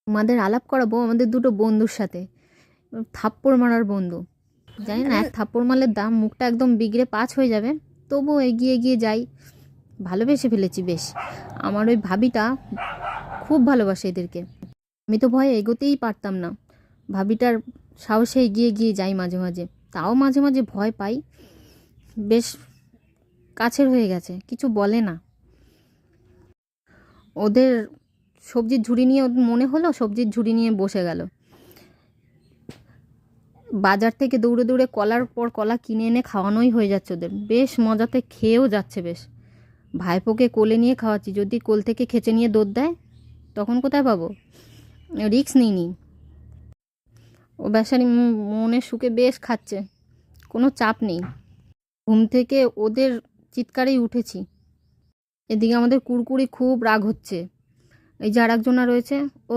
তোমাদের আলাপ করাবো আমাদের দুটো বন্ধুর সাথে, থাপ্পড় মারার বন্ধু। জানি না, এক থাপ্পড় মারলে দাম মুখটা একদম বিগড়ে পাঁচ হয়ে যাবে, তবুও এগিয়ে এগিয়ে যাই। ভালোবেসে ফেলেছি বেশ। আমার ওই ভাবিটা খুব ভালোবাসে এদেরকে। আমি তো ভয়ে এগোতেই পারতাম না, ভাবিটার সাহসে এগিয়ে গিয়ে যাই মাঝে মাঝে। তাও মাঝে মাঝে ভয় পাই। বেশ কাছের হয়ে গেছে, কিছু বলে না। ওদের সবজির ঝুড়ি নিয়ে মনে হলো সবজির ঝুড়ি নিয়ে বসে গেল। বাজার থেকে দৌড়ে দৌড়ে কলার পর কলা কিনে এনে খাওয়ানোই হয়ে যাচ্ছে ওদের। বেশ মজাতে খেয়েও যাচ্ছে বেশ। ভাইপোকে কোলে নিয়ে খাওয়াচ্ছি, যদি কোল থেকে খেচে নিয়ে দৌড় দেয় তখন কোথায় পাবো? রিস্ক নিইনি। ও বেচারি মনের সুখে বেশ খাচ্ছে, কোনো চাপ নেই। ঘুম থেকে ওদের চিৎকারেই উঠেছি। এদিকে আমাদের কুরকুরি খুব রাগ হচ্ছে। এই যে আর একজনা রয়েছে, ও